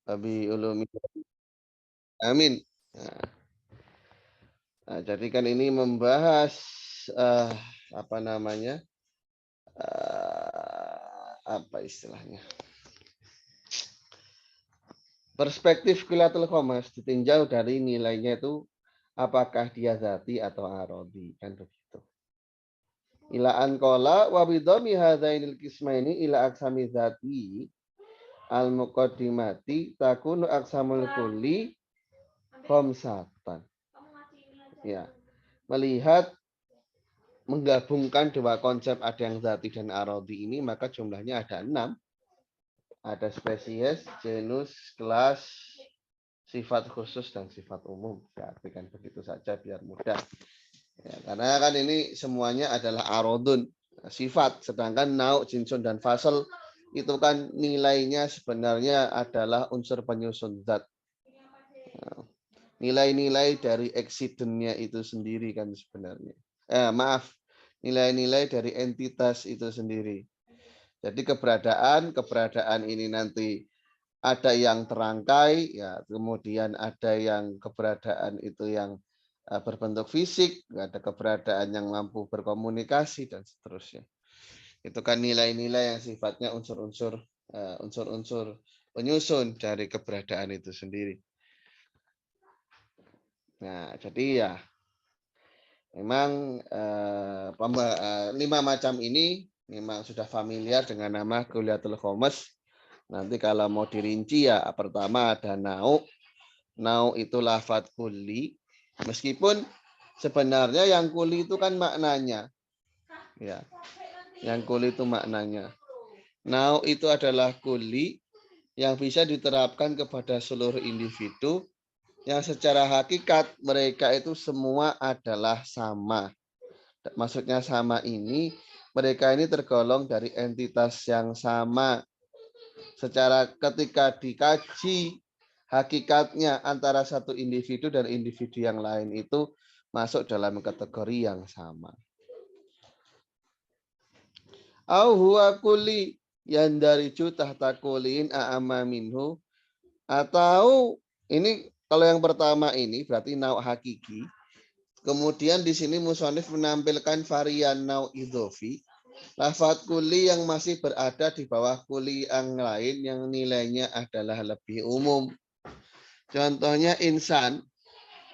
Abi ulumi. Amin. Nah, jadi kan ini membahas apa namanya? Apa istilahnya? Perspektif qillatul khomas ditinjau dari nilainya itu apakah dia zati atau arodi kan begitu. Ila an qala wa bidhammi hadzainil qismaini ila aqsami zati al muqaddimati takunu aqsamul kulli khamsatan. Ya. Melihat menggabungkan dua konsep ada yang zati dan arodi ini maka jumlahnya ada 6. Ada spesies, genus, kelas, sifat khusus dan sifat umum. Ya, artikan begitu saja biar mudah. Ya, karena kan ini semuanya adalah arodun, sifat. Sedangkan nau, jinsun, dan fasal itu kan nilainya sebenarnya adalah unsur penyusun zat. Nilai-nilai dari eksidennya itu sendiri kan sebenarnya. Maaf, nilai-nilai dari entitas itu sendiri. Jadi keberadaan ini nanti ada yang terangkai, ya, kemudian ada yang keberadaan itu yang berbentuk fisik, ada keberadaan yang mampu berkomunikasi dan seterusnya. Itu kan nilai-nilai yang sifatnya unsur-unsur penyusun dari keberadaan itu sendiri. Nah, jadi ya memang 5 macam ini memang sudah familiar dengan nama Kuliatul Khomas. Nanti kalau mau dirinci ya pertama ada nau. Nau itu lafadz kuli. Meskipun sebenarnya yang kuli itu kan maknanya. Ya. Yang kuli itu maknanya. Nau itu adalah kuli yang bisa diterapkan kepada seluruh individu yang secara hakikat mereka itu semua adalah sama. Maksudnya sama ini mereka ini tergolong dari entitas yang sama. Secara ketika dikaji hakikatnya antara satu individu dan individu yang lain itu masuk dalam kategori yang sama. Au huwa kulli yandariju tahta kullin a'amma minhu, atau ini kalau yang pertama ini berarti nau hakiki. Kemudian di sini musonif menampilkan varian nau idhofi. Lafadz kuli yang masih berada di bawah kuli yang lain yang nilainya adalah lebih umum. Contohnya insan.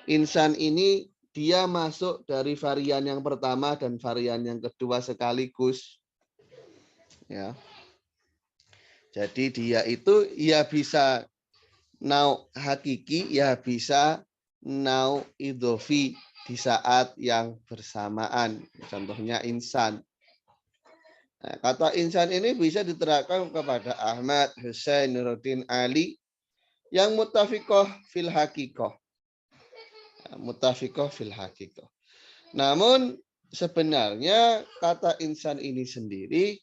Insan ini dia masuk dari varian yang pertama dan varian yang kedua sekaligus. Ya. Jadi dia itu ya bisa nau hakiki, ya bisa nau idhofi di saat yang bersamaan. Contohnya insan. Nah, kata insan ini bisa diterapkan kepada Ahmad, Husain, Nuruddin, Ali yang mutafiqoh fil hakikoh. Mutafiqoh fil hakikoh. Namun sebenarnya kata insan ini sendiri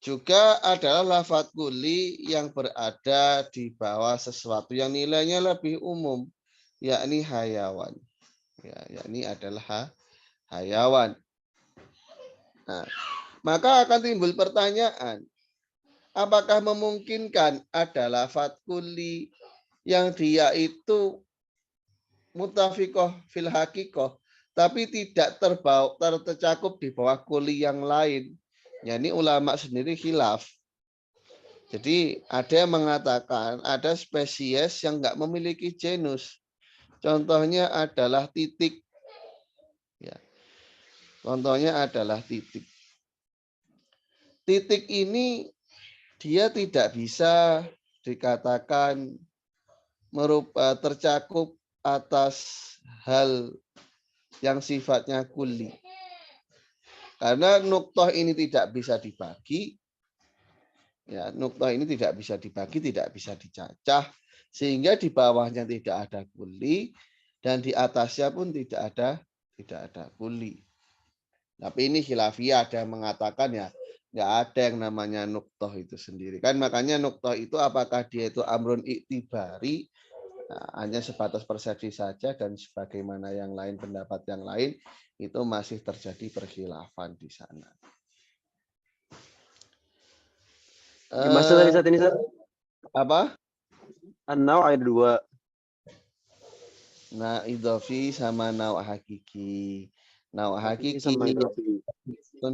juga adalah lafadz kuli yang berada di bawah sesuatu yang nilainya lebih umum, yakni hayawan. Ya, yakni adalah hayawan. Nah, maka akan timbul pertanyaan, apakah memungkinkan ada lafadz kuli yang dia itu mutafiqoh fil hakikoh, tapi tidak tercakup di bawah kuli yang lain? Ya, ini ulama sendiri khilaf. Jadi ada yang mengatakan ada spesies yang nggak memiliki genus. Contohnya adalah titik. Ya. Contohnya adalah titik. Titik ini dia tidak bisa dikatakan tercakup atas hal yang sifatnya kuli. Karena nuktoh ini tidak bisa dibagi. Ya, nuktoh ini tidak bisa dibagi, tidak bisa dicacah. Sehingga di bawahnya tidak ada kuli. Dan di atasnya pun tidak ada kuli. Tapi ini khilafiyah, ada yang mengatakan ya nggak ada yang namanya nuktoh itu sendiri. Kan makanya nuktoh itu apakah dia itu amrun iktibari, nah, hanya sebatas persepsi saja, dan sebagaimana yang lain, pendapat yang lain itu masih terjadi perkhilafan di sana. Dimaksud tadi saat ini, Sir? Apa? An-naw ada 2. Nah, idhofi sama nau hakiki. Nau Hakiki hakiki sama ini idhofi.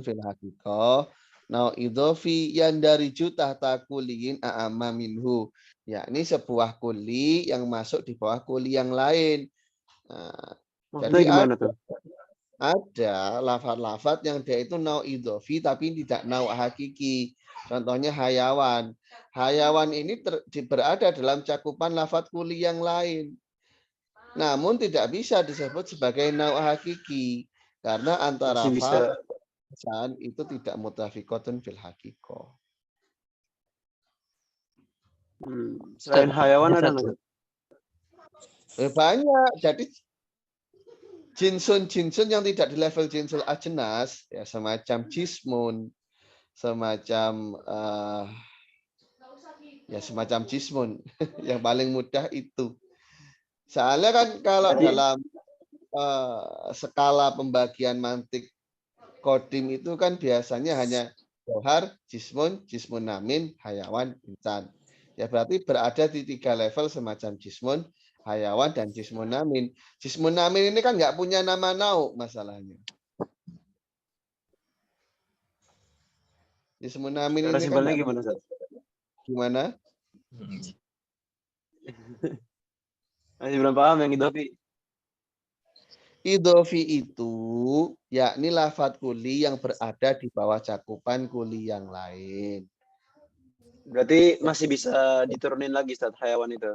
fil hakikoh. Nau idhofi yang dari jutah takuliin a'amma minhu. Ya, ini sebuah kuli yang masuk di bawah kuli yang lain. Nah, Maksudnya jadi gimana tuh? ada lafaz-lafaz yang dia itu nau idhofi tapi tidak nau hakiki. Contohnya hayawan. Hayawan ini berada dalam cakupan lafaz kuli yang lain. Namun tidak bisa disebut sebagai nau hakiki karena antara Masih bisa. fa'al itu tidak mutafiqatun fil hakiko. Selain hayawan ada nggak? Banyak. Jadi jinsun yang tidak di level jinsul ajenas ya semacam jismun, semacam semacam jismun yang paling mudah itu. Soalnya kan kalau dalam skala pembagian mantik kodim itu kan biasanya hanya johar, jismun, jismun namin, hayawan, insan. Ya berarti berada di 3 level semacam jismun, hayawan, dan jismun namin. Jismun namin ini kan nggak punya nama nau masalahnya. Jismun namin Cara ini kan simpelnya gimana, Ustaz? Gimana? Masih belum paham yang idhofi. Idhofi itu yakni lafadz kuli yang berada di bawah cakupan kuli yang lain. Berarti masih bisa diturunin lagi Ustaz hayawan itu.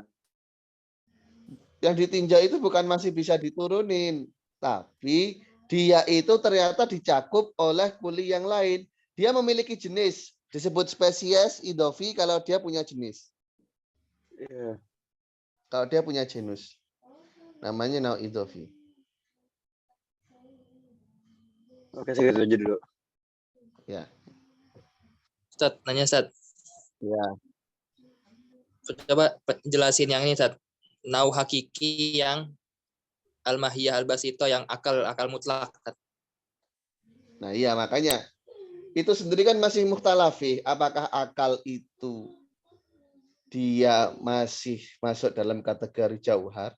Yang ditinjau itu bukan masih bisa diturunin, tapi dia itu ternyata dicakup oleh kuli yang lain. Dia memiliki jenis, disebut spesies idhofi kalau dia punya jenis. Iya. Kalau dia punya genus. Namanya nau idhofi. Oke, segitu aja dulu. Ya. Ustaz, nanya Ustaz. Ya. Coba jelasin yang ini Ustaz. Nau hakiki yang al-mahiyah al-basito yang akal mutlak. Nah iya makanya itu sendiri kan masih mukhtalafih. Apakah akal itu dia masih masuk dalam kategori jauhar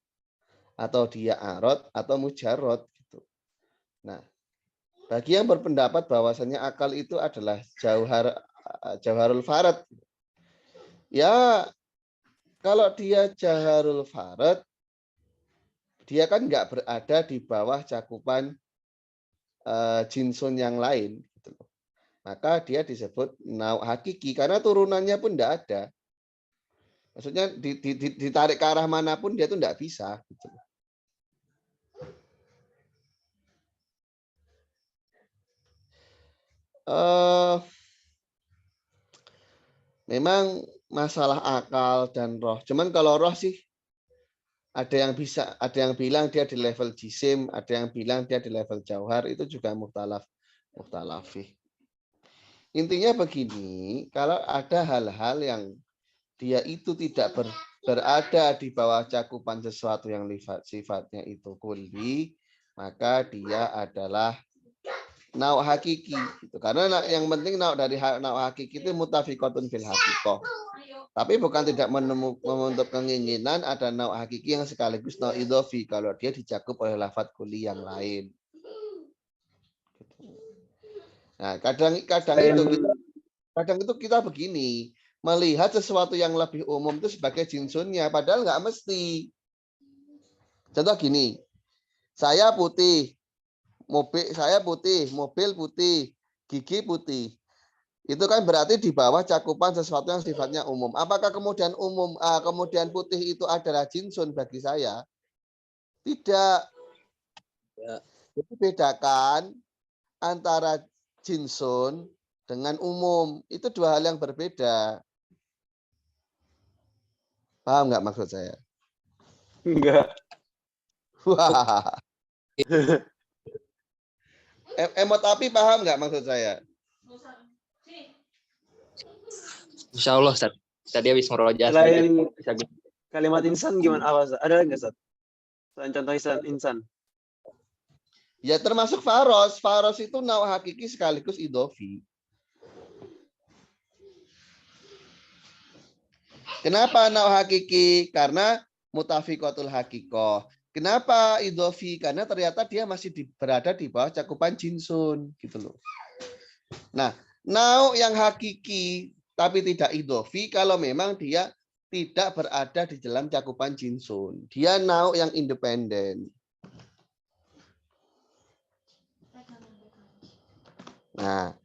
atau dia arad atau mujarrad gitu. Nah, bagi yang berpendapat bahwasanya akal itu adalah jauharul farad. Ya, kalau dia jauharul farad, dia kan nggak berada di bawah cakupan jinsun yang lain gitu. Maka dia disebut nau hakiki karena turunannya pun tidak ada. Maksudnya ditarik ke arah manapun dia tuh tidak bisa. Gitu. Memang masalah akal dan roh. Cuman kalau roh sih ada yang bilang dia di level jisim, ada yang bilang dia di level jauhar, itu juga mukhtalafih. Intinya begini, kalau ada hal-hal yang dia itu tidak berada di bawah cakupan sesuatu yang sifatnya itu kulli, maka dia adalah nau hakiki. Gitu. Karena yang penting dari nau hakiki itu mutafiqatun fil hakikoh. Tapi bukan tidak menutup keinginan ada nau hakiki yang sekaligus nau idhofi kalau dia dicakup oleh lafadz kuli yang lain. Nah, kadang itu kita begini, melihat sesuatu yang lebih umum itu sebagai jinsunnya, padahal nggak mesti. Contoh gini, saya putih, mobil putih, gigi putih. Itu kan berarti di bawah cakupan sesuatu yang sifatnya umum. Apakah kemudian putih itu adalah jinsun bagi saya? Tidak. Jadi bedakan antara jinsun dengan umum. Itu 2 hal yang berbeda. Paham nggak maksud saya? Enggak. Wah. Emot api paham nggak maksud saya? Insya Allah Ustaz. Tadi habis merojas. Selain kalimat insan gimana awas? Ada nggak Ustaz? Selain contoh insan. Ya termasuk faros. Faros itu nau hakiki sekaligus idhofi. Kenapa nau hakiki? Karena mutafiqatul hakikoh. Kenapa idhofi? Karena ternyata dia masih berada di bawah cakupan jinsun, gitu loh. Nah, nau yang hakiki tapi tidak idhofi kalau memang dia tidak berada di dalam cakupan jinsun. Dia nau yang independen. Nah,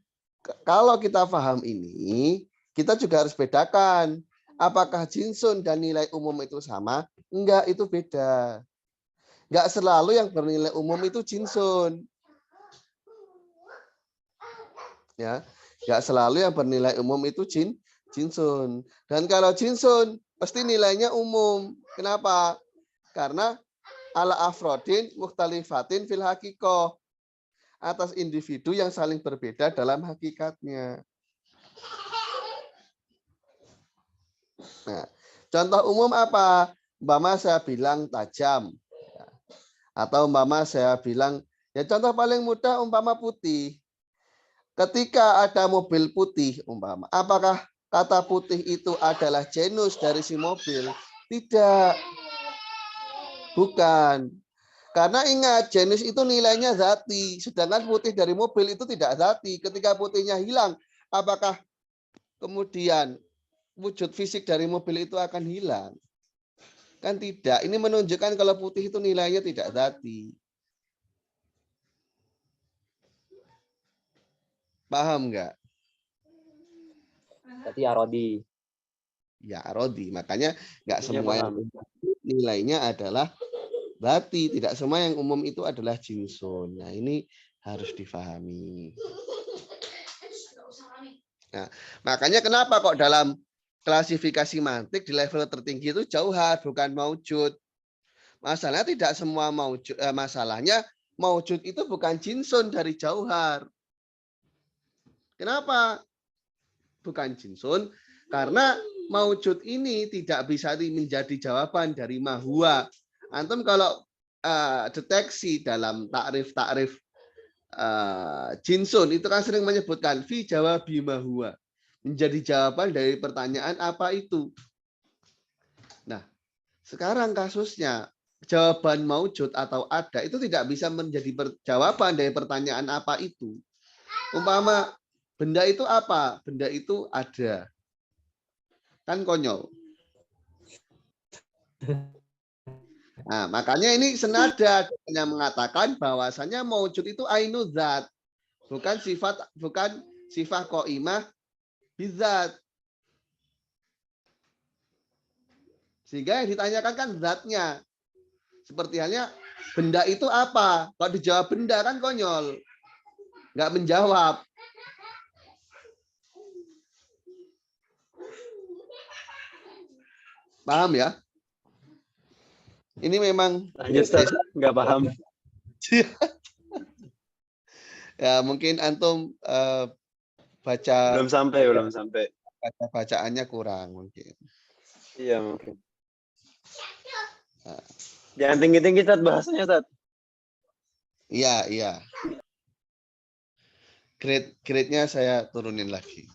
kalau kita paham ini, kita juga harus bedakan. Apakah jinsun dan nilai umum itu sama? Enggak, itu beda. Enggak selalu yang bernilai umum itu jinsun. Ya, enggak selalu yang bernilai umum itu jinsun. Dan kalau jinsun, pasti nilainya umum. Kenapa? Karena ala afrodin mukhtalifatin fil hakikoh. Atas individu yang saling berbeda dalam hakikatnya. Nah, contoh umum apa? Umpama saya bilang tajam. Atau umpama saya bilang, ya contoh paling mudah umpama putih. Ketika ada mobil putih, umpama, apakah kata putih itu adalah genus dari si mobil? Tidak. Bukan. Karena ingat, jenis itu nilainya zati. Sedangkan putih dari mobil itu tidak zati. Ketika putihnya hilang, apakah kemudian wujud fisik dari mobil itu akan hilang? Kan tidak. Ini menunjukkan kalau putih itu nilainya tidak zati. Paham nggak? Berarti arodi. Ya, Rodi. Makanya nggak Iya, semua yang paham. nilainya adalah zati. Tidak semua yang umum itu adalah jinsun. Nah, ini harus difahami. Nah, makanya kenapa kok dalam klasifikasi mantik di level tertinggi itu jauhar, bukan maujud. Masalahnya tidak semua maujud. Masalahnya maujud itu bukan jinsun dari jauhar. Kenapa? Bukan jinsun. Karena maujud ini tidak bisa menjadi jawaban dari mahua. Antum kalau deteksi dalam takrif-takrif jinsun itu kan sering menyebutkan fi jawabi mahua. Menjadi jawaban dari pertanyaan apa itu. Nah, sekarang kasusnya jawaban maujud atau ada itu tidak bisa menjadi jawaban dari pertanyaan apa itu. Umpama benda itu apa? Benda itu ada. Kan konyol. Nah, makanya ini senada yang mengatakan bahwasanya maujud itu ainu zat, bukan sifat qaimah bizat. Sehingga yang ditanyakan kan zatnya. Seperti halnya benda itu apa? Kalau dijawab benda kan konyol. Nggak menjawab. Paham ya? Ini memang Lanjut, Ustaz. Nggak paham. ya mungkin antum baca Belum sampai. bacaannya kurang mungkin. Iya, mungkin. Nah. Jangan tinggi-tinggi, Ustaz, bahasanya, Ustaz. Iya. Grade-nya saya turunin lagi.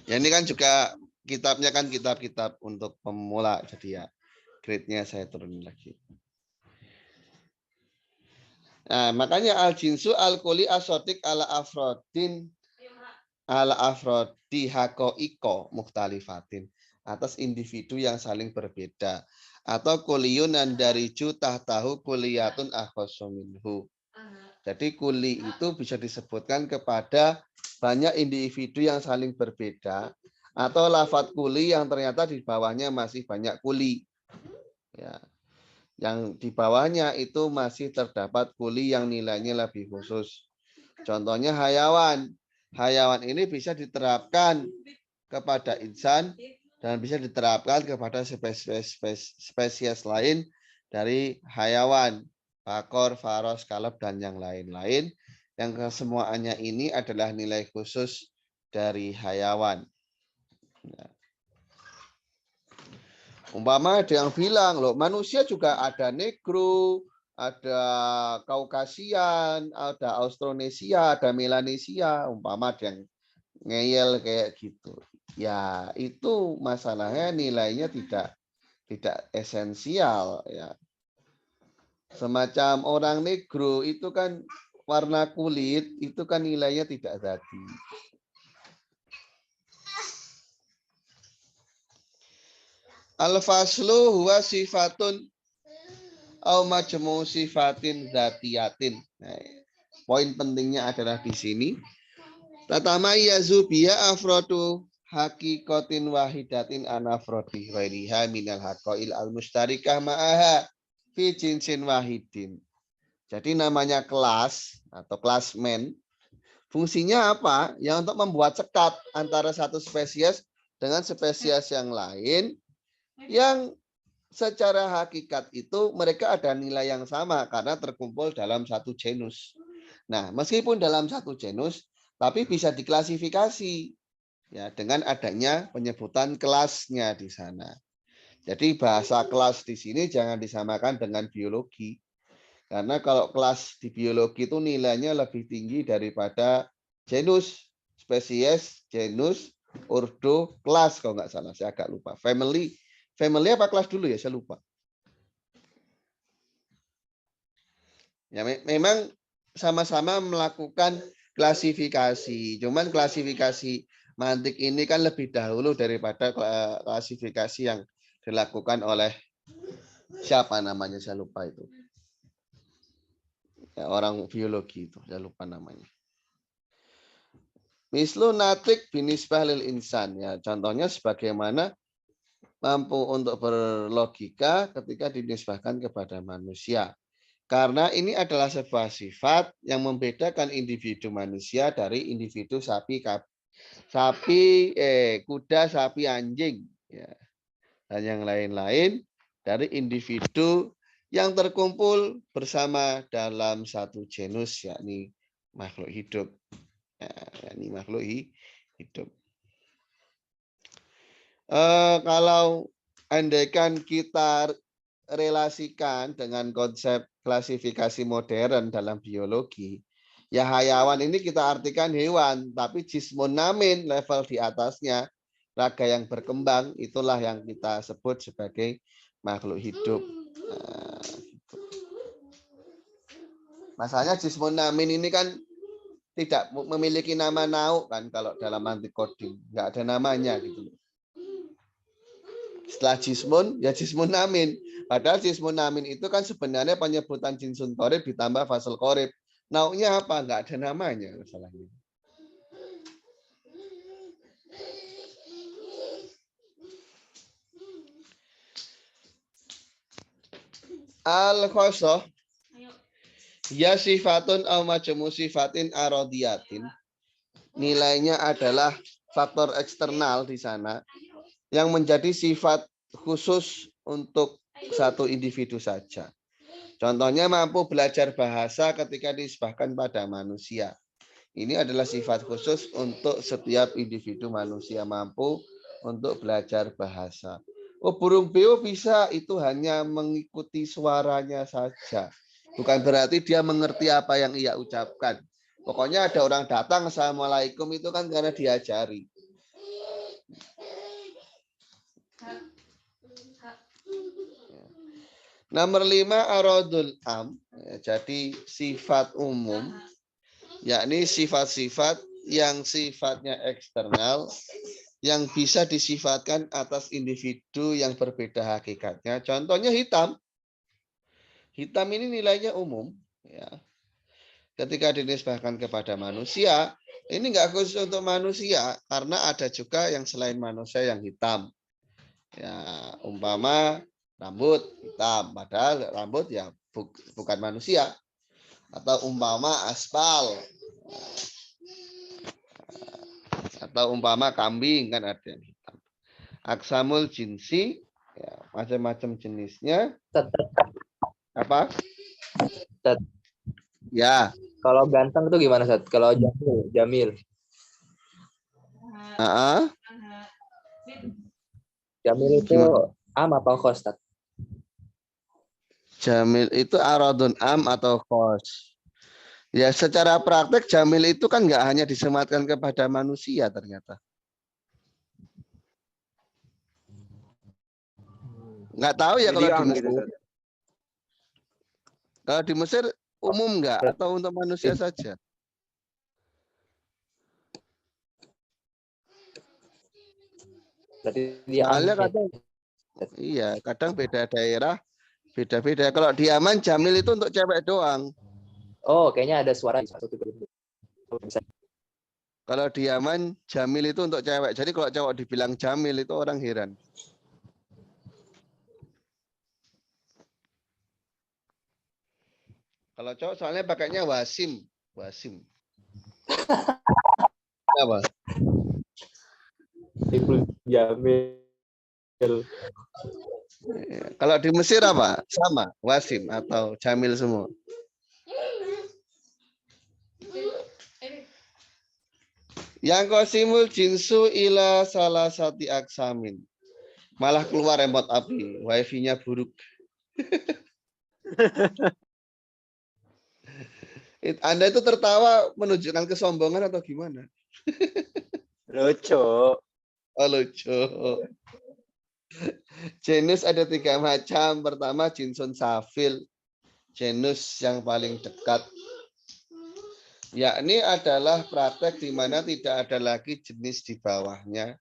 Ya ini kan juga kitabnya kan kitab-kitab untuk pemula, jadi ya grade-nya saya turunin lagi. Nah, makanya al-jinsu al-kuli asotik ala afrodi hakoiko muhtalifatin. Atas individu yang saling berbeda. Atau kuliyunan dari tahtahu kuliyatun akhosuminhu. Jadi kuli itu bisa disebutkan kepada banyak individu yang saling berbeda. Atau lafadz kuli yang ternyata di bawahnya masih banyak kuli. Ya. Yang di bawahnya itu masih terdapat kuli yang nilainya lebih khusus. Contohnya hayawan. Hayawan ini bisa diterapkan kepada insan dan bisa diterapkan kepada spesies lain dari hayawan, bakor, faros, kalab, dan yang lain-lain. Yang kesemuanya ini adalah nilai khusus dari hayawan. Umpama ada yang bilang, loh manusia juga ada negro, ada Kaukasian, ada Austronesia, ada Melanesia. Umpama ada yang ngeyel kayak gitu. ya itu masalahnya nilainya tidak esensial ya. Semacam orang negro itu kan warna kulit itu kan nilainya tidak zati. Al-faslu huwa sifatun au majmu sifatin zatiyatin. Nah, poin pentingnya adalah di sini. Pertama yazubiya afrodu hakikotin wahidatin anafrodi ghairiha minal haqail al-mustarikah ma'aha fi jinsin wahidin. Jadi namanya kelas atau klasmen fungsinya apa? Ya untuk membuat sekat antara satu spesies dengan spesies yang lain yang secara hakikat itu mereka ada nilai yang sama karena terkumpul dalam satu genus. Nah, meskipun dalam satu genus, tapi bisa diklasifikasi ya dengan adanya penyebutan kelasnya di sana. Jadi bahasa kelas di sini jangan disamakan dengan biologi. Karena kalau kelas di biologi itu nilainya lebih tinggi daripada genus, spesies, genus, ordo, kelas kalau nggak salah. Saya agak lupa. Family apa kelas dulu ya? Saya lupa. Ya, memang sama-sama melakukan klasifikasi. Cuman klasifikasi mantik ini kan lebih dahulu daripada klasifikasi yang dilakukan oleh siapa namanya? Saya lupa itu. Ya, orang biologi itu, saya lupa namanya. Mislu natik binisbah lil insan. Ya, contohnya sebagaimana mampu untuk berlogika ketika dinisbahkan kepada manusia. Karena ini adalah sebuah sifat yang membedakan individu manusia dari individu kuda, sapi, anjing, ya, dan yang lain-lain dari individu yang terkumpul bersama dalam satu genus, yakni makhluk hidup. Yakni makhluk hidup. Kalau andaikan kita relasikan dengan konsep klasifikasi modern dalam biologi, ya hayawan ini kita artikan hewan, tapi jismun namin level di atasnya, raga yang berkembang, itulah yang kita sebut sebagai makhluk hidup. Nah, gitu. Masalahnya jismun namin ini kan tidak memiliki nama nauk kan kalau dalam anti coding, nggak ada namanya gitu. Setelah jismun, ya jismun namin. Padahal jismun namin itu kan sebenarnya penyebutan jinsun korib ditambah fasal korib. Nauknya apa? Nggak ada namanya masalahnya. Al-khosoh ya sifatun au majmu sifatin arodiyatin. Nilainya adalah faktor eksternal di sana yang menjadi sifat khusus untuk satu individu saja. Contohnya mampu belajar bahasa ketika disebahkan pada manusia. Ini adalah sifat khusus untuk setiap individu manusia mampu untuk belajar bahasa. Oh, burung beo bisa, itu hanya mengikuti suaranya saja. Bukan berarti dia mengerti apa yang ia ucapkan. Pokoknya ada orang datang, Assalamualaikum, itu kan karena diajari. Nomor 5, aradul am. Jadi sifat umum, yakni sifat-sifat yang sifatnya eksternal, yang bisa disifatkan atas individu yang berbeda hakikatnya. Contohnya hitam. Hitam ini nilainya umum. Ya. Ketika dinisbahkan kepada manusia, ini enggak khusus untuk manusia, karena ada juga yang selain manusia yang hitam. Ya, umpama rambut hitam, padahal rambut ya bukan manusia. Atau umpama aspal. Atau umpama kambing kan ada yang hitam. Aksamul jinsi, ya, macam-macam jenisnya. Apa? Ya. Kalau ganteng itu gimana, Sat? Kalau Jamil. Jamil itu am atau khos, Sat? Jamil itu aradun am atau khos. Ya, secara praktek jamil itu kan nggak hanya disematkan kepada manusia ternyata. Nggak tahu ya kalau di Medium Mesir. gitu, Ustaz. Kalau di Mesir umum nggak atau untuk manusia saja? Berarti dia Soalnya amin. kadang iya, kadang beda daerah beda-beda. Kalau di Yaman Jamil itu untuk cewek doang. Oh, kayaknya ada suara di satu bisa. Kalau di Yaman Jamil itu untuk cewek. Jadi kalau cowok dibilang Jamil itu orang heran. Kalau cowok soalnya pakainya Wasim. Wasim. Apa? Ibnu Jamil. Kalau di Mesir apa? Sama, Wasim atau Jamil semua. Yang kosimul jinsu ila salah satu aksamin. Malah keluar remote api, wifi-nya buruk. Anda itu tertawa menunjukkan kesombongan atau gimana? Lucu. Oh, lucu. Genus ada 3 macam. Pertama jinsun safil. Genus yang paling dekat. Yakni adalah praktek di mana tidak ada lagi jenis di bawahnya.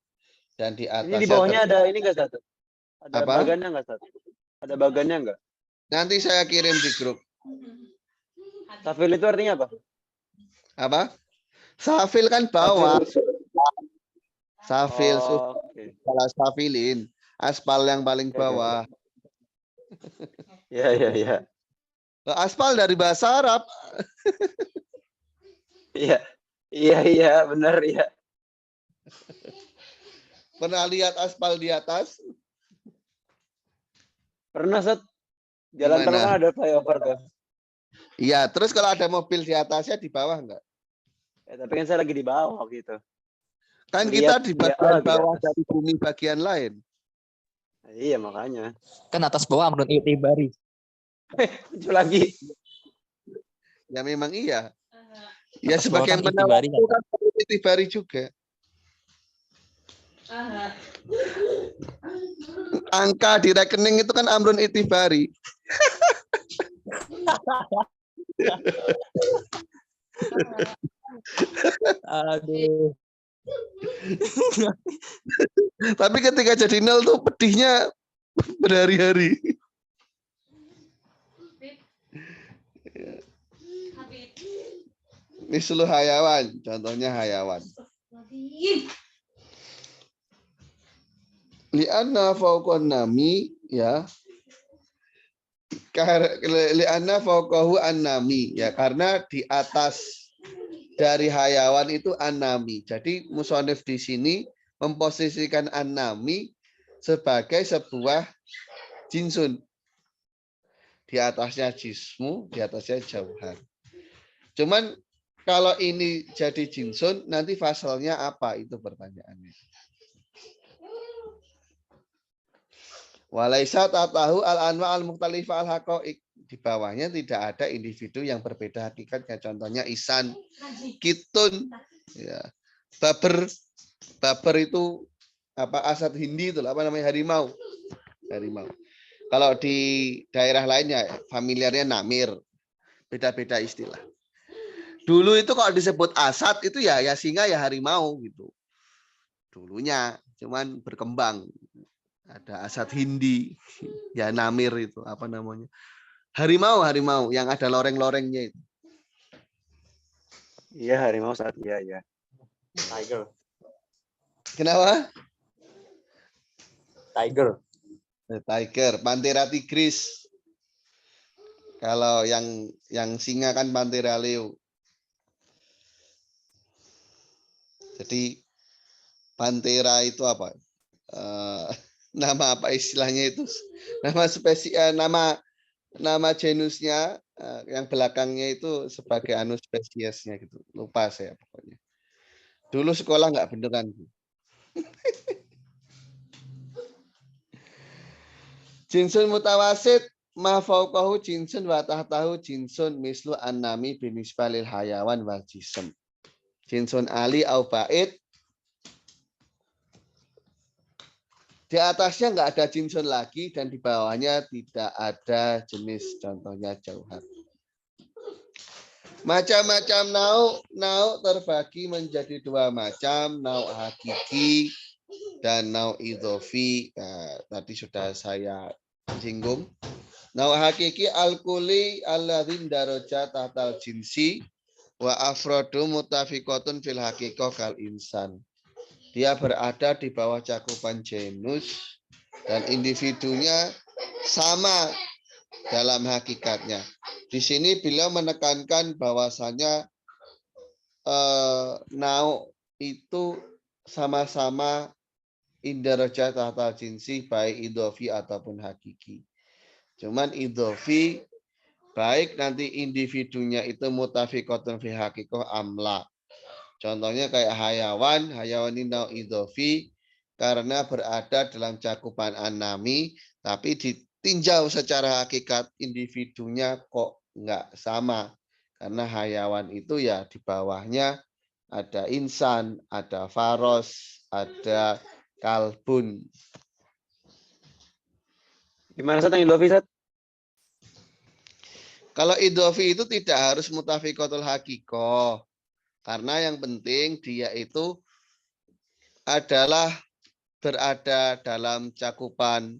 Dan di Ini di atasnya bawahnya ada ini nggak, Ustaz? Ada Apa? bagannya nggak, Ustaz? Ada bagannya nggak? Nanti saya kirim di grup. Safil itu artinya apa? Apa? Safil kan bawah. Safil, Oh, oke. salah safilin. Aspal yang paling Oke, oke. bawah. Ya, ya, ya. Aspal dari bahasa Arab. Iya. Iya, iya, benar ya. Pernah lihat aspal di atas? Pernah, Ustaz? Jalan tol Gimana? kan ada flyover tuh. Iya, terus kalau ada mobil di atasnya di bawah enggak? Ya, tapi kan saya lagi di bawah gitu. Kan Lihat, kita di lihat, bagian di bawah atas. dari bumi bagian lain. Iya, makanya. Kan atas bawah Amrun Itibari. Muncul lagi. Ya memang iya. Ya Atas bawah sebagai kan penawar Itibari. itu kan itibari juga. Angka di rekening itu kan Amrun Itibari. Aduh. Tapi ketika jadi nol tuh pedihnya berhari-hari. Mislu hayawan, contohnya hayawan. Li'anna fauqan nami ya. Li'anna fauqahu an-nami ya, karena di atas dari hayawan itu an-nami. Jadi musonif di sini memposisikan an-nami sebagai sebuah jinsun. Di atasnya jismu, di atasnya jauhar. Cuman kalau ini jadi jinsun, nanti fasalnya apa? Itu pertanyaannya. Walaisa tatahu al-anwa al-mukhtalifah al-haqa'iq. Di bawahnya tidak ada individu yang berbeda hakikatnya. Contohnya isan, kitun, ya. Baber itu apa, asad hindi itu apa namanya, harimau. Harimau. Kalau di daerah lainnya familiarnya namir. Beda-beda istilah. Dulu itu kalau disebut asad itu ya singa ya harimau gitu. Dulunya cuman berkembang. Ada asad hindi, ya namir itu apa namanya? Harimau yang ada loreng-lorengnya itu. Iya, harimau, Ustaz. Iya, iya. Tiger. Kenapa? Tiger. Tiger, Panthera tigris. Kalau yang singa kan Panthera leo. Jadi Panthera itu apa? Nama apa istilahnya itu? Nama spesies, nama genusnya yang belakangnya itu sebagai anu spesiesnya gitu. Lupa saya pokoknya. Dulu sekolah nggak beneran. Jinsun mutawasit ma fauqahu jinsun wa tahtahu jinsun mislu annami binisbalil hayawan wal jism. Jinsun ali au bait Di atasnya nggak ada jinsun lagi dan di bawahnya tidak ada jenis, contohnya jauhar. Macam-macam nauk terbagi menjadi dua macam, nauk hakiki dan nauk idhofi. Nah, tadi sudah saya singgung. Nauk hakiki al-kuli alladzin daraja tahtal jinsi wa afrodu mutafiqatun fil haqiqah kal insan. Dia berada di bawah cakupan genus dan individunya sama dalam hakikatnya. Di sini beliau menekankan bahwasanya nauk itu sama-sama indarajah tahta jinsi baik idhofi ataupun hakiki. Cuman idhofi baik nanti individunya itu mutafiqatun fi haqiqah amla. Contohnya kayak hayawan ini nauk idhofi karena berada dalam cakupan anami, tapi ditinjau secara hakikat individunya kok nggak sama. Karena hayawan itu ya di bawahnya ada insan, ada faros, ada kalbun. Gimana Ustaz yang idhofi, Ustaz? Kalau idhofi itu tidak harus mutafiqatul haqiqah. Karena yang penting dia itu adalah berada dalam cakupan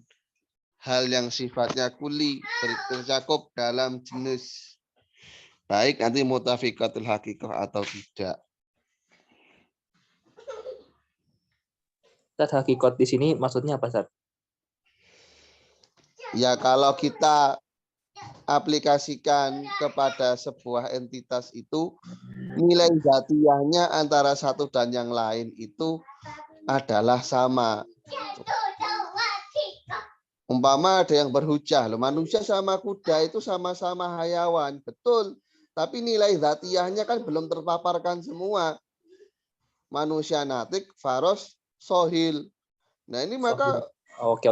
hal yang sifatnya kuli, tercakup dalam jenis. Baik nanti mutafiqatul haqiqah atau tidak. Ustaz, hakikat di sini maksudnya apa, Ustaz? Ya kalau kita aplikasikan kepada sebuah entitas itu, nilai zatiahnya antara satu dan yang lain itu adalah sama. Umpama ada yang berhujah, loh, manusia sama kuda itu sama-sama hayawan, betul. Tapi nilai zatiahnya kan belum terpaparkan semua. Manusia natik, faros, sohil. Nah ini maka Oke.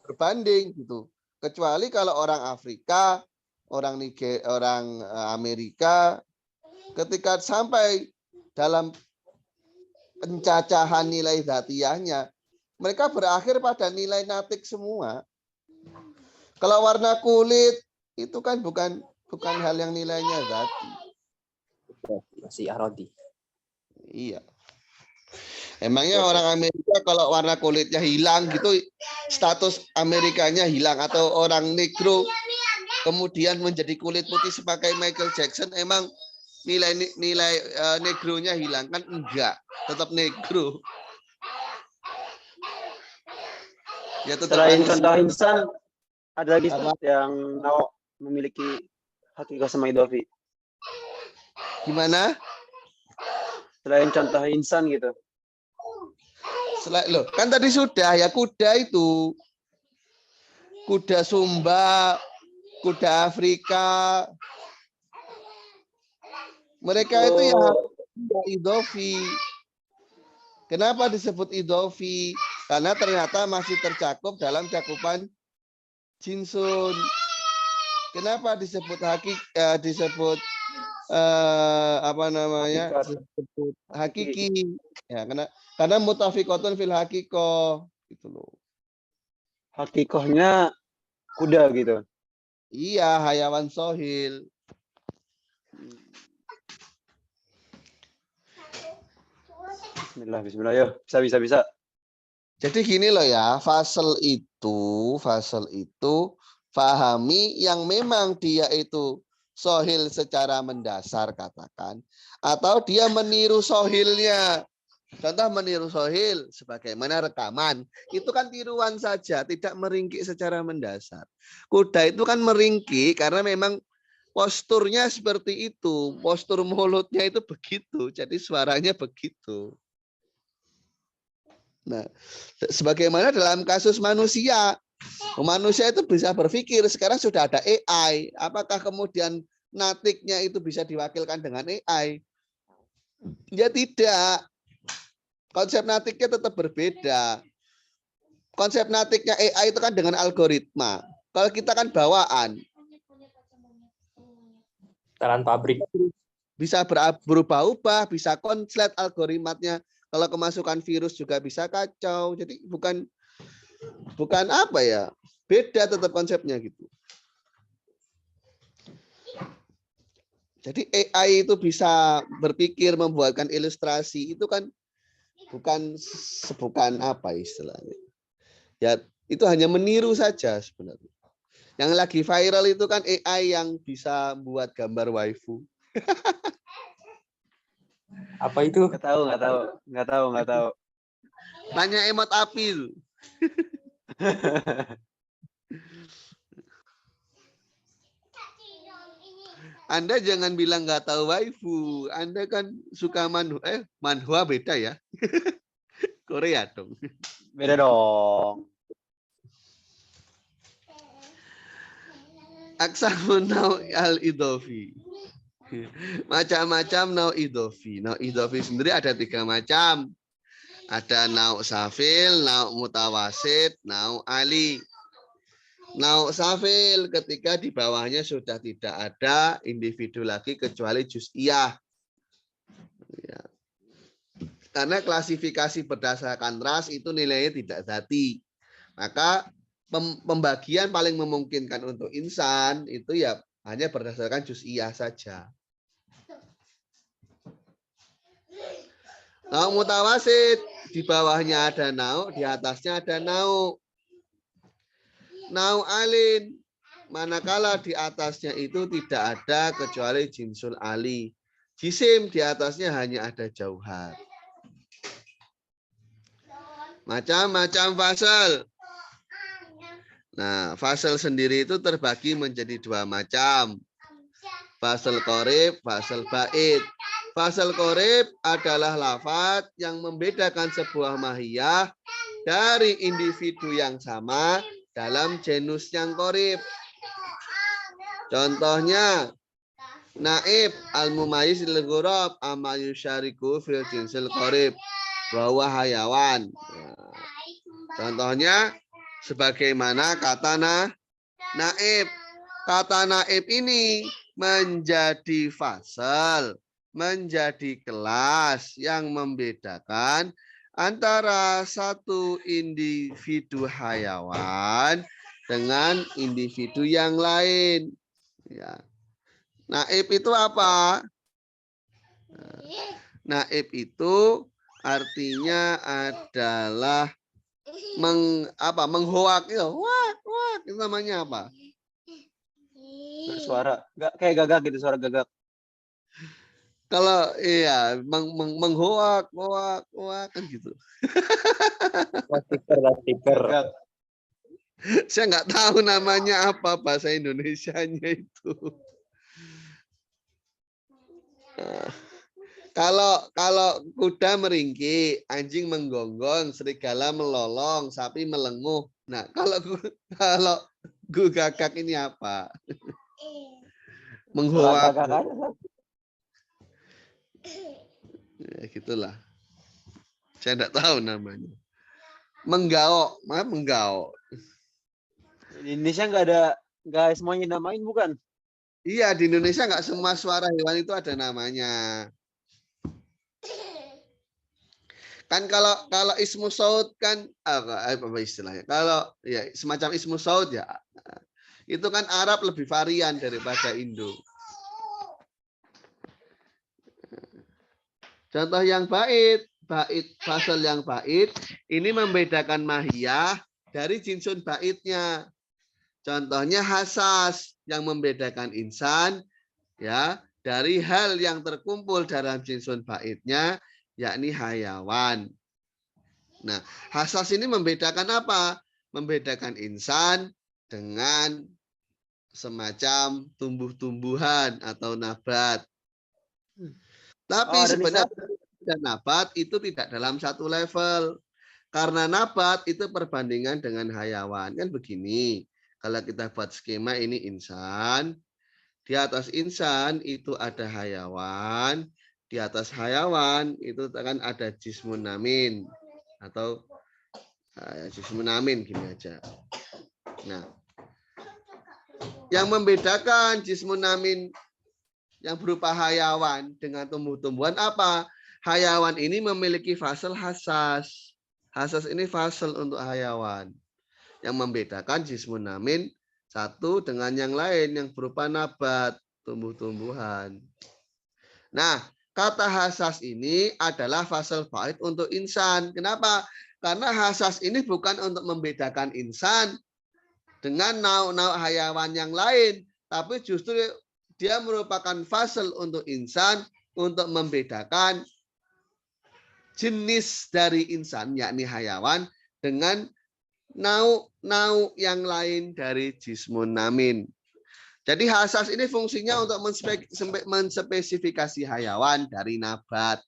berbanding gitu. Kecuali kalau orang Afrika, orang Niger, orang Amerika, ketika sampai dalam pencacahan nilai zatiahnya, mereka berakhir pada nilai natik semua. Kalau warna kulit itu kan bukan hal yang nilainya zati. Masih arodi. Iya. Emangnya orang Amerika kalau warna kulitnya hilang gitu, status Amerikanya hilang, atau orang negro kemudian menjadi kulit putih sebagai Michael Jackson, emang nilai negronya hilang kan? Enggak, tetap negro. Ya tetap Selain manusia. contoh insan, ada lagi Ustaz yang nauk memiliki hakikah sama idhofi. Gimana? Selain contoh insan gitu. Loh, kan tadi sudah ya, kuda itu. Kuda Sumba, kuda Afrika. Mereka itu ya idhofi. Kenapa disebut idhofi? Karena ternyata masih tercakup dalam cakupan jinsun. Kenapa disebut disebut apa namanya? Disebut hakiki. Ya, karena mutafiqatun fil haqiqah gitu loh. Hakikahnya kuda gitu. Iya, hayawan sohil. Bismillah, ya. Bisa. Jadi gini loh ya, fasal itu pahami yang memang dia itu sohil secara mendasar katakan, atau dia meniru sohilnya. Contoh meniru sohil sebagaimana rekaman, itu kan tiruan saja, tidak meringkik secara mendasar. Kuda itu kan meringkik karena memang posturnya seperti itu, postur mulutnya itu begitu, jadi suaranya begitu. Nah, sebagaimana dalam kasus manusia itu bisa berpikir, sekarang sudah ada AI, apakah kemudian natiknya itu bisa diwakilkan dengan AI? Ya tidak. Konsep natiknya tetap berbeda. Konsep natiknya AI itu kan dengan algoritma. Kalau kita kan bawaan. Taran pabrik. Bisa berubah-ubah, bisa konslet algoritmanya. Kalau kemasukan virus juga bisa kacau. Jadi bukan bukan apa ya, beda tetap konsepnya gitu. Jadi AI itu bisa berpikir membuatkan ilustrasi itu kan bukan apa istilahnya. Ya itu hanya meniru saja sebenarnya. Yang lagi viral itu kan AI yang bisa buat gambar waifu. Apa itu? Nggak tahu. Tanya emot api itu. Anda jangan bilang nggak tahu waifu. Anda kan suka manhwa beda ya. Korea dong. Beda dong. Aksamun nau al idofi. Macam-macam nau idofi. Nau idofi sendiri ada 3 macam. Ada nau safil, nau mutawasid, nau ali. Nau safil ketika di bawahnya sudah tidak ada individu lagi kecuali juz'iyah. Ya. Karena klasifikasi berdasarkan ras itu nilainya tidak dzati. Maka pembagian paling memungkinkan untuk insan itu ya hanya berdasarkan juz'iyah saja. Nau mutawasid di bawahnya ada nau, di atasnya ada nau. Nau alin manakala di atasnya itu tidak ada kecuali jinsul ali. Jisim di atasnya hanya ada jauhar. Macam-macam fasal. Nah, fasal sendiri itu terbagi menjadi 2 macam. Fasal qorib, fasal bait. Fasal qorib adalah lafaz yang membedakan sebuah mahiyah dari individu yang sama dalam genus yang qorib. Contohnya, naib al-mumayyiz lil ghurab amma yusyariku fil jinsil qorib bahwa hayawan. Contohnya sebagaimana kata naib. Kata naib ini menjadi fasal, menjadi kelas yang membedakan antara satu individu hayawan dengan individu yang lain. Ya. Naib itu apa? Naib itu artinya adalah menghoak itu. Wak, itu namanya apa? Suara nggak kayak gagak gitu, suara gagak. Kalau iya menghoak, kan gitu. Stiker. Gagak. Saya nggak tahu namanya apa bahasa Indonesianya itu. Kalau kuda meringki, anjing menggonggong, serigala melolong, sapi melenguh. Nah, kalau gagak ini apa? Menghoak. Ya, gitulah. Saya tidak tahu namanya. Menggaok, menggaok. Di Indonesia nggak semuanya namain bukan? Iya, di Indonesia nggak semua suara hewan itu ada namanya. Kan kalau ismu saud kan apa istilahnya? Kalau ya semacam ismu saud ya itu kan Arab lebih varian daripada Indo. Contoh yang bait fasal yang bait ini membedakan mahiyah dari jinsun baitnya. Contohnya hasas yang membedakan insan ya dari hal yang terkumpul dalam jinsun baitnya yakni hayawan. Nah, hasas ini membedakan apa? Membedakan insan dengan semacam tumbuh-tumbuhan atau nabat. Tapi sebenarnya dan nabat itu tidak dalam satu level. Karena nabat itu perbandingan dengan hayawan. Kan begini, kalau kita buat skema ini insan, di atas insan itu ada hayawan, di atas hayawan itu kan ada jismun namin atau jismun namin gini aja. Nah, yang membedakan jismun namin yang berupa hayawan dengan tumbuh-tumbuhan apa? Hayawan ini memiliki fasal hasas. Hasas ini fasal untuk hayawan. yang membedakan jismun namin satu dengan yang lain yang berupa nabat, tumbuh-tumbuhan. Nah, kata hasas ini adalah fasal bait untuk insan. Kenapa? Karena hasas ini bukan untuk membedakan insan dengan nauk-nauk hayawan yang lain, tapi justru dia merupakan fasal untuk insan untuk membedakan jenis dari insan, yakni hayawan, dengan nauk-nauk yang lain dari jismun namin. Jadi hasas ini fungsinya untuk menspesifikasi hayawan dari nabat.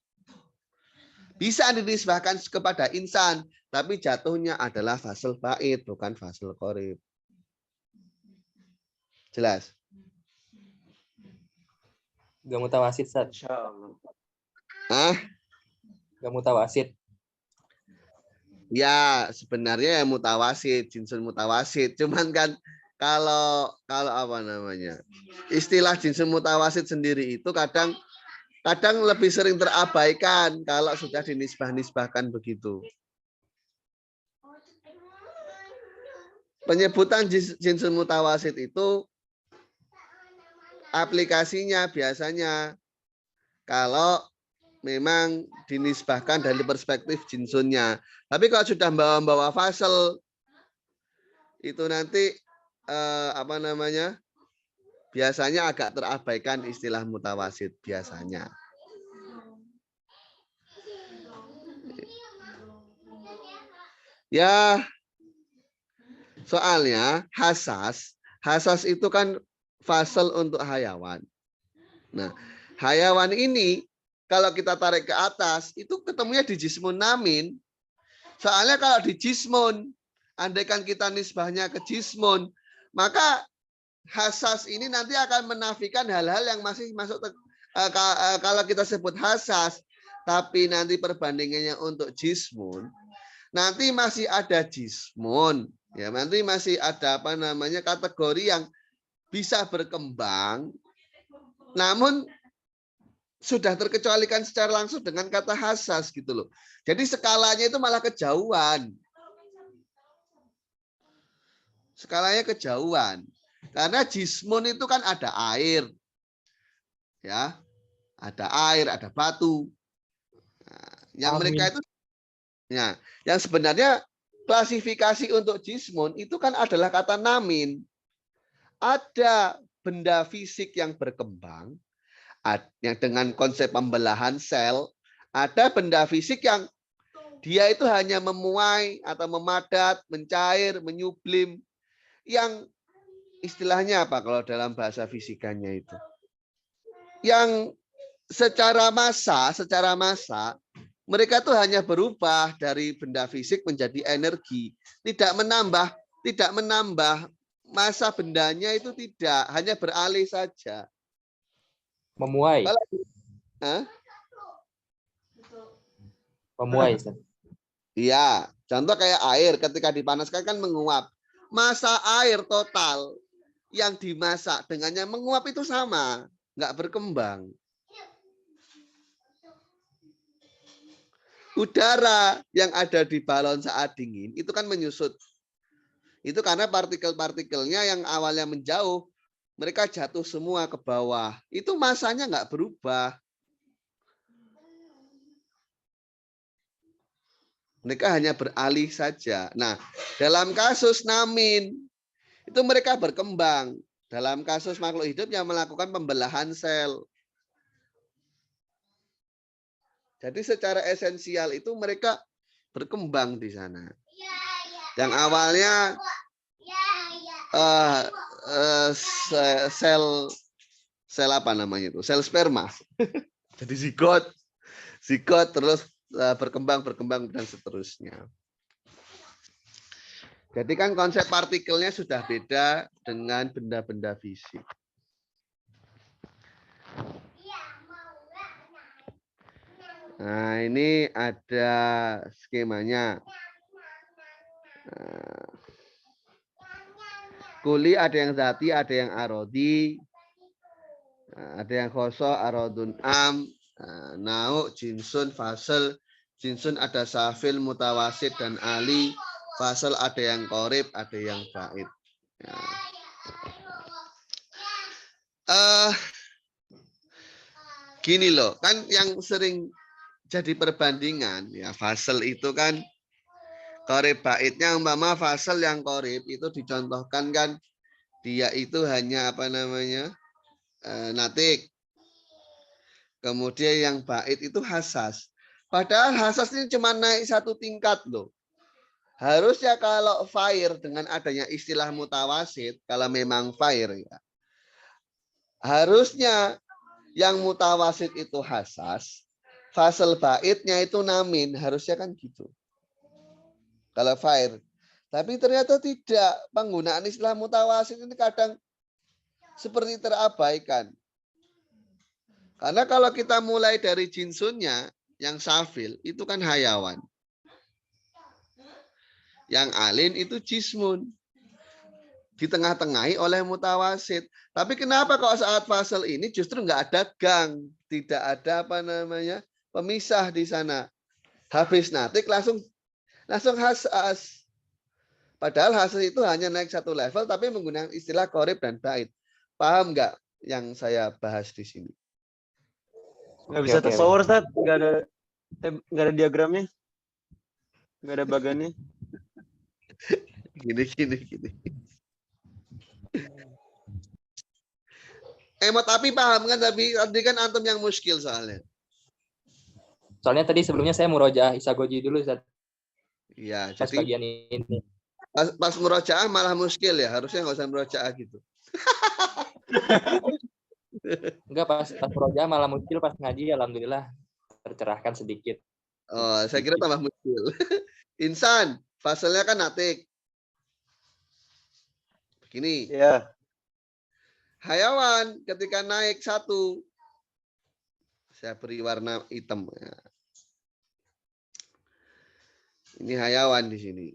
Bisa dinisbahkan kepada insan, tapi jatuhnya adalah fasal bait, bukan fasal qorib. Jelas? Gak mutawasid, Ustaz. Insyaallah. Hah? Gak mutawasid. Ya, sebenarnya ya mutawasid, jinsun mutawasid. Cuman kan kalau apa namanya? Istilah jinsun mutawasid sendiri itu kadang lebih sering terabaikan kalau sudah dinisbah-nisbahkan begitu. Penyebutan jinsun mutawasid itu aplikasinya biasanya kalau memang dinisbahkan dari perspektif jinsunnya. Tapi kalau sudah membawa fasal itu nanti apa namanya? Biasanya agak terabaikan istilah mutawasid biasanya. Ya, soalnya hasas itu kan fasal untuk hayawan. Nah, hayawan ini kalau kita tarik ke atas, itu ketemunya di jismun namin. Soalnya kalau di jismun, andaikan kita nisbahnya ke jismun, maka hasas ini nanti akan menafikan hal-hal yang masih masuk. Kalau kita sebut hasas, tapi nanti perbandingannya untuk jismun, nanti masih ada jismun. Ya, nanti masih ada apa namanya kategori yang bisa berkembang, namun sudah terkecualikan secara langsung dengan kata hasas gitu loh. Jadi skalanya itu malah kejauhan. Skalanya kejauhan. Karena jismun itu kan ada air. Ya. Ada air, ada batu. Nah, yang mereka itu ya, yang sebenarnya klasifikasi untuk jismun itu kan adalah kata namin. Ada benda fisik yang berkembang yang dengan konsep pembelahan sel, ada benda fisik yang dia itu hanya memuai atau memadat, mencair, menyublim, yang istilahnya apa kalau dalam bahasa fisikanya itu? Yang secara massa, mereka tuh hanya berubah dari benda fisik menjadi energi, tidak menambah massa bendanya itu tidak, hanya beralih saja. Memuai. Memuai. Iya, contoh kayak air ketika dipanaskan kan menguap. Massa air total yang dimasak dengannya menguap itu sama, nggak berkembang. Udara yang ada di balon saat dingin itu kan menyusut. Itu karena partikel-partikelnya yang awalnya menjauh, mereka jatuh semua ke bawah. Itu masanya nggak berubah. Mereka hanya beralih saja. Nah, dalam kasus namin, itu mereka berkembang. Dalam kasus makhluk hidup yang melakukan pembelahan sel. Jadi secara esensial itu mereka berkembang di sana. Yang awalnya sel apa namanya itu? Sel sperma. Jadi zigot terus berkembang dan seterusnya. Jadi kan konsep partikelnya sudah beda dengan benda-benda fisik. Nah, ini ada skemanya. Kuli ada yang zati, ada yang arodi, ada yang khoso, arodun am, nauk, jinsun, fasel. Jinsun ada safil, mutawasid, dan ali. fasal ada yang qorib, ada yang bait. Ya. Gini loh, kan yang sering jadi perbandingan ya fasal itu kan qorib baitnya, umpama fasal yang qorib itu dicontohkan kan dia itu hanya apa namanya natik. Kemudian yang bait itu hasas. Padahal hasas ini cuma naik satu tingkat loh. Harusnya kalau fire dengan adanya istilah mutawasid, kalau memang fire ya, harusnya yang mutawasid itu hasas, fasal baitnya itu namin, harusnya kan gitu. Kalau fire. Tapi ternyata tidak. Penggunaan istilah mutawasid ini kadang seperti terabaikan. Karena kalau kita mulai dari jinsunnya, yang safil, itu kan hayawan. Yang alin itu jismun. Di tengah-tengahi oleh mutawasid. Tapi kenapa kalau saat fasal ini justru nggak ada gang. Tidak ada apa namanya pemisah di sana. Habis natik langsung hasas. Padahal hasil itu hanya naik satu level tapi menggunakan istilah qorib dan bait. Paham nggak yang saya bahas di sini? Nggak bisa tersawar, Ustaz. Nggak ada diagramnya. Nggak ada bagannya. Gini. Tapi paham kan? Tapi tadi kan antum yang muskil soalnya. Soalnya tadi sebelumnya saya murojaah isagoji dulu, Ustaz. Iya, Pas jadi bagian ini. pas murojaah malah muskil ya. Harusnya nggak usah murojaah gitu. Enggak, pas murojaah malah muncul, pas ngaji alhamdulillah tercerahkan sedikit. Oh, saya kira tambah muskil. Insan, fasalnya kan natik. Begini. Ya. Hayawan ketika naik satu, saya beri warna hitam. Ini hayawan di sini.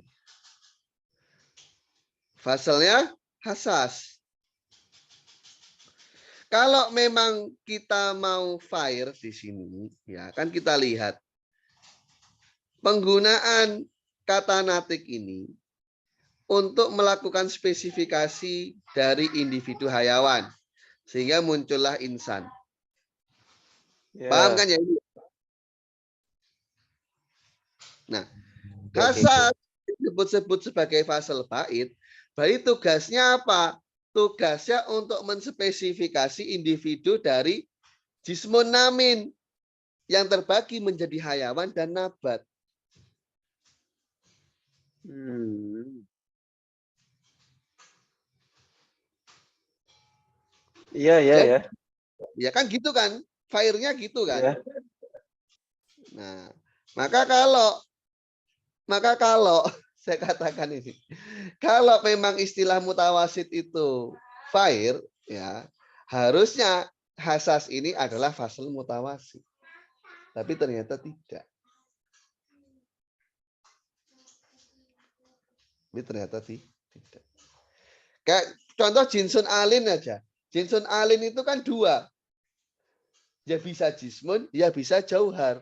Fasalnya hasas. Kalau memang kita mau fire di sini, ya kan kita lihat penggunaan kata natik ini untuk melakukan spesifikasi dari individu hayawan sehingga muncullah insan. Ya. Paham kan ya ini? Nah, hasas disebut-sebut sebagai fasal bait, berarti tugasnya apa? Tugasnya untuk menspesifikasi individu dari jismun namin yang terbagi menjadi hayawan dan nabat. Iya, ya. Ya kan gitu kan? Fire-nya gitu kan? Ya. Nah, maka kalau saya katakan ini, kalau memang istilah mutawasid itu fire, ya harusnya hasas ini adalah fasal mutawasid. Tapi ternyata tidak. Tidak. Kayak contoh jinsun alin aja. Jinsun alin itu kan dua. Ya bisa jismun, ya bisa jauhar.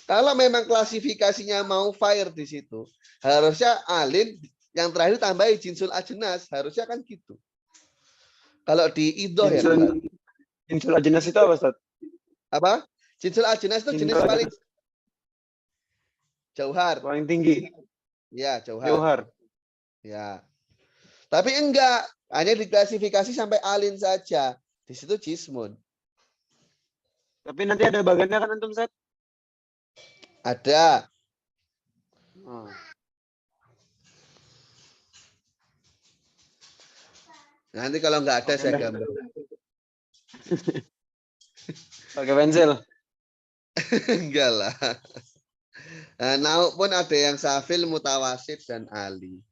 Kalau memang klasifikasinya mau fire di situ, harusnya alin yang terakhir tambahin jinsul ajenas, harusnya kan gitu. Kalau di idoh ya. Jinsul ajenas itu apa, Ustaz? Apa? Jinsul ajenas itu jenis paling jauhar. Paling tinggi. Ya, jauhar. Jauhar. Ya. Tapi enggak, hanya diklasifikasi sampai alin saja. Di situ jismun. Tapi nanti ada bagannya kan antum, Ustaz? Ada. Nanti kalau nggak ada saya gambar. Pakai pensil. Enggak lah. Nah, pun ada yang safil, mutawasid, dan ali.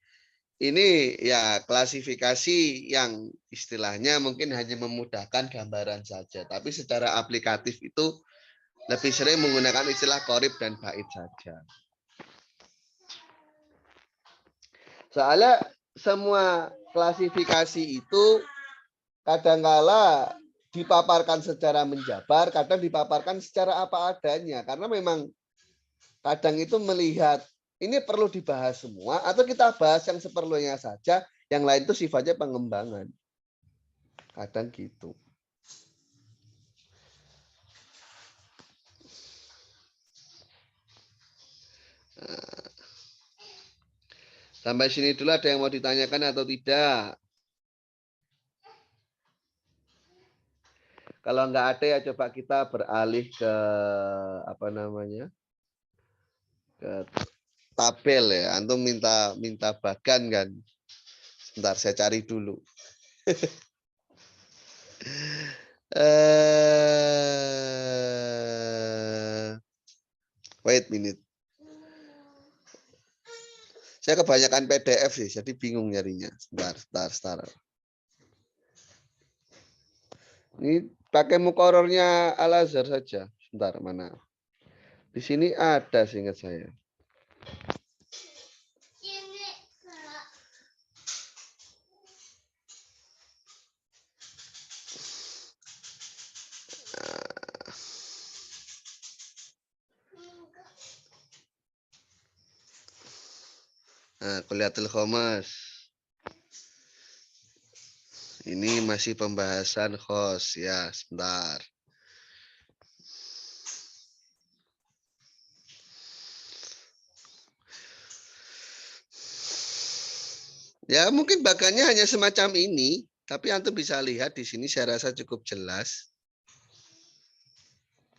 Ini ya klasifikasi yang istilahnya mungkin hanya memudahkan gambaran saja. Tapi secara aplikatif itu lebih sering menggunakan istilah qorib dan bait saja. Soalnya semua klasifikasi itu kadangkala dipaparkan secara menjabar, kadang dipaparkan secara apa adanya. Karena memang kadang itu melihat ini perlu dibahas semua atau kita bahas yang seperlunya saja, yang lain itu sifatnya pengembangan. Kadang gitu. Nah, sampai sini dulu ada yang mau ditanyakan atau tidak? Kalau nggak ada ya coba kita beralih ke apa namanya? Ke tabel ya. Antum minta bagan kan. Sebentar saya cari dulu. Wait minute. Saya kebanyakan PDF sih, jadi bingung nyarinya. Sebentar. Ini pakai mukorornya Al-Azhar saja. Sebentar, mana? Di sini ada seingat saya. Nah, Kuliatul Khomas. Ini masih pembahasan khos ya, sebentar. Ya, mungkin bagannya hanya semacam ini, tapi antum bisa lihat di sini saya rasa cukup jelas.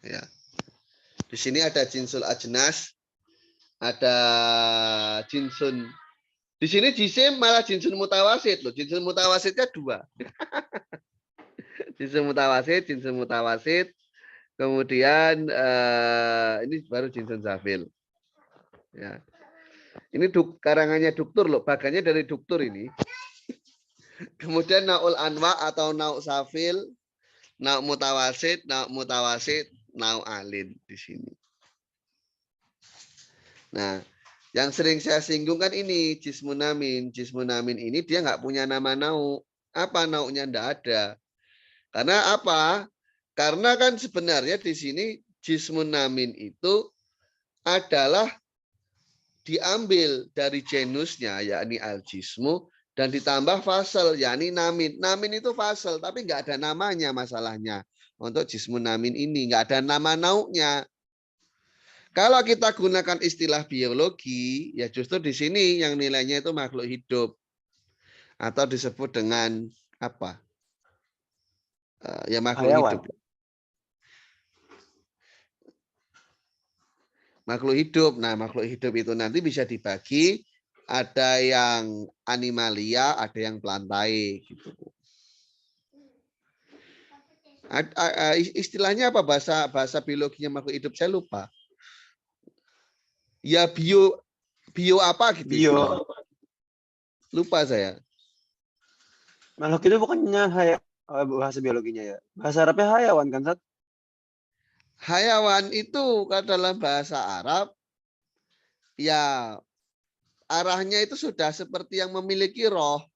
Ya. Di sini ada jinsul ajnas, ada jinsun. Di sini jisim malah jinsun mutawasid loh. Jinsun mutawasidnya 2. Jinsun mutawasid. Kemudian ini baru jinsun zafil. Ya. Ini karangannya duktur loh, bagannya dari duktur ini. Kemudian naul anwa atau nauk safil, nauk mutawasid, nauk alin di sini. Nah, yang sering saya singgung kan ini jismunamin. Jismunamin ini dia nggak punya nama nauk. Apa nauknya? Nggak ada. Karena apa? Karena kan sebenarnya di sini jismunamin itu adalah diambil dari genusnya, yakni al-jismu, dan ditambah fasal, yakni namin. Namin itu fasal, tapi nggak ada namanya masalahnya. Untuk jismunamin ini nggak ada nama nauknya. Kalau kita gunakan istilah biologi, ya justru di sini yang nilainya itu makhluk hidup. Atau disebut dengan apa? Ya makhluk Hayawan. hidup. Makhluk hidup. Nah, makhluk hidup itu nanti bisa dibagi, ada yang animalia, ada yang plantae gitu. Istilahnya apa bahasa biologinya makhluk hidup? Saya lupa. Ya bio apa gitu istilah. Lupa saya. Makhluk itu bukannya bahasa biologinya ya. Bahasa Arabnya hayawan kan, Sat? Hayawan itu dalam bahasa Arab ya arahnya itu sudah seperti yang memiliki roh.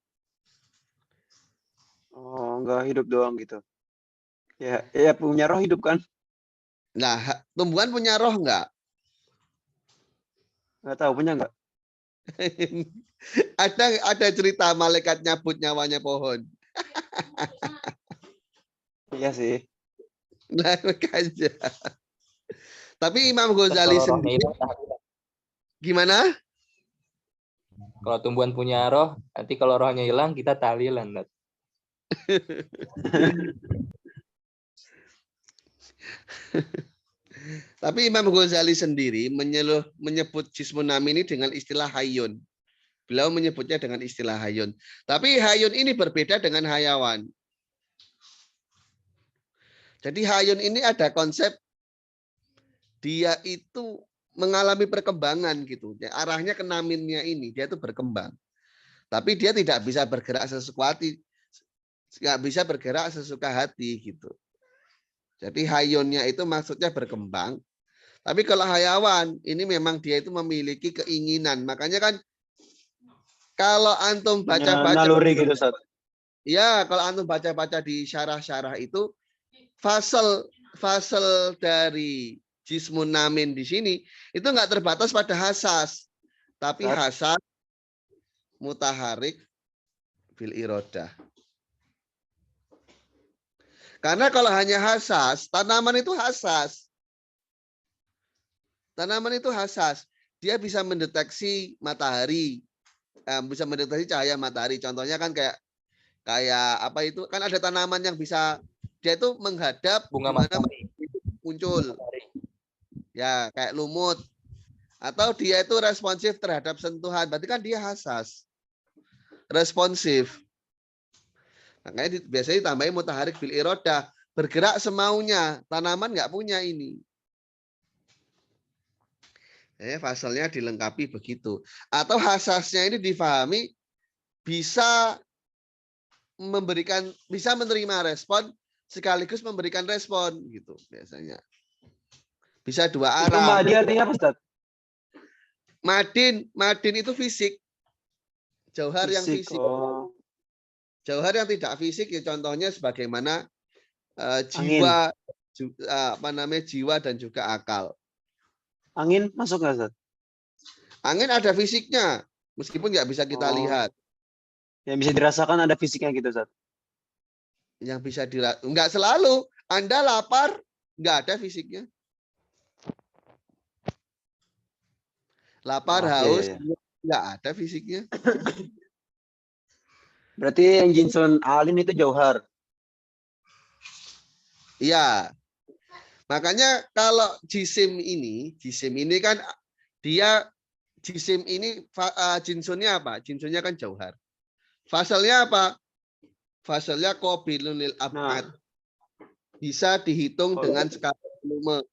Oh, enggak hidup doang gitu. Ya punya roh hidup kan? Nah, tumbuhan punya roh enggak? Enggak tahu punya enggak? Ada cerita malaikat nyabut nyawanya pohon. Iya sih. Nah, makanya. Tapi Imam Terus Ghazali kalau rohnya sendiri hilang, gimana? kalau tumbuhan punya roh, nanti kalau rohnya hilang kita tahlilan. Nat. Tapi Imam Ghazali sendiri menyebut jismunami ini dengan istilah hayun. Beliau menyebutnya dengan istilah hayun. Tapi hayun ini berbeda dengan hayawan. Jadi hayun ini ada konsep dia itu mengalami perkembangan gitu. Arahnya ke naminnya ini, dia itu berkembang. Tapi dia tidak bisa bergerak nggak bisa bergerak sesuka hati gitu. Jadi hayunnya itu maksudnya berkembang. Tapi kalau hayawan ini memang dia itu memiliki keinginan. Makanya kan kalau antum baca-baca Naluri gitu, Sat. ya, kalau antum baca-baca di syarah-syarah itu fasal dari jismun namin di sini itu nggak terbatas pada hasas, tapi hasas mutaharik bil irodah. Karena kalau hanya hasas, tanaman itu hasas. Tanaman itu hasas. Dia bisa mendeteksi matahari, bisa mendeteksi cahaya matahari. Contohnya kan kayak apa itu? Kan ada tanaman yang bisa dia itu menghadap Bunga di mana matahari. muncul. Ya, kayak lumut. Atau dia itu responsif terhadap sentuhan. Berarti kan dia hasas. Responsif. Makanya biasanya ditambahin mutaharik bil irodah. Bergerak semaunya. Tanaman nggak punya ini. Fasalnya dilengkapi begitu. Atau hasasnya ini difahami bisa menerima respon sekaligus memberikan respon gitu biasanya. Bisa dua Itu arah. madi artinya apa, Ustaz? Madin itu fisik. Jauhar yang fisik. Oh. Jauhar yang tidak fisik ya contohnya sebagaimana Angin. jiwa dan juga akal. Angin masuk nggak, Ustaz? Angin ada fisiknya, meskipun nggak bisa kita lihat. Yang bisa dirasakan ada fisiknya gitu, Ustaz? Yang bisa nggak selalu. Anda lapar, nggak ada fisiknya. Lapar, haus, nggak ada fisiknya. Berarti yang jinsun alin itu jauhar. Iya. Makanya kalau jisim ini kan dia jisim ini jinsunnya apa? Jinsunnya kan jauhar. Fasalnya apa? Fasalnya qabilun lil ab'ad. Bisa dihitung dengan skala volume.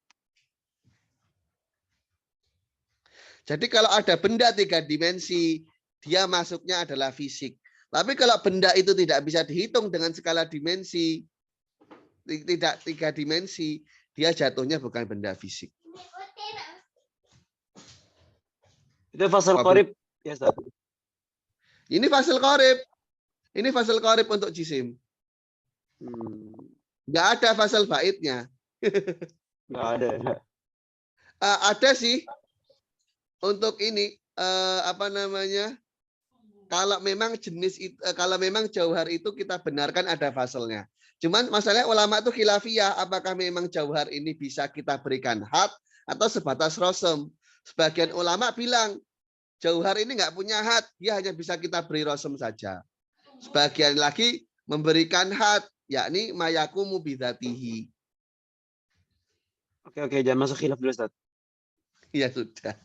Jadi kalau ada benda 3 dimensi, dia masuknya adalah fisik. Tapi kalau benda itu tidak bisa dihitung dengan skala dimensi, tidak 3 dimensi, dia jatuhnya bukan benda fisik. Itu fasal qorib ya, Ustaz? Ini fasal qorib. Ini fasal qorib untuk jisim. Nggak ada fasal baitnya. Nggak ada. Ada sih untuk ini kalau memang kalau memang jauhar itu kita benarkan ada fasalnya. Cuman masalahnya ulama itu khilafiyah, apakah memang jauhar ini bisa kita berikan had atau sebatas rosem. Sebagian ulama bilang jauhar ini nggak punya had, dia hanya bisa kita beri rosem saja. Sebagian lagi memberikan had, yakni mayakumu bidzatihi. Oke, jangan masuk khilaf dulu, Ustaz. Ya sudah.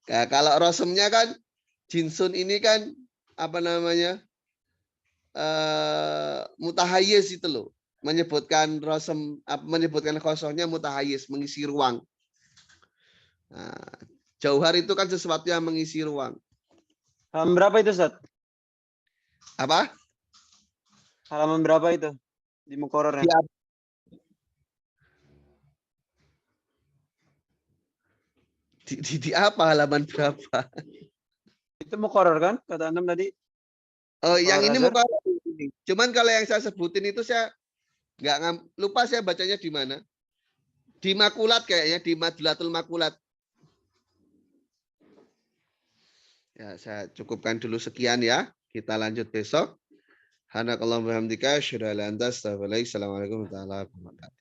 Nah, kalau rosemnya kan jinsun ini kan mutahayyis itu loh, menyebutkan rosem, menyebutkan kosongnya mutahayyis, mengisi ruang. Nah, jauhar itu kan sesuatu yang mengisi ruang. Halaman berapa itu, Ustaz? Apa? Halaman berapa itu di muqarrarnya? Di apa halaman berapa? Itu muqarrar kan kata Antum tadi? Oh, yang ini Azhar? muqarrar. Cuman kalau yang saya sebutin itu saya nggak lupa saya bacanya di mana. Di Makulat kayaknya, di Madlatul Makulat. Ya, saya cukupkan dulu sekian ya. Kita lanjut besok. Hanakallahumma bihamdika asyhadu an la ilaha illa anta astaghfiruka wa atubu ilaik. Assalamualaikum warahmatullahi wabarakatuh.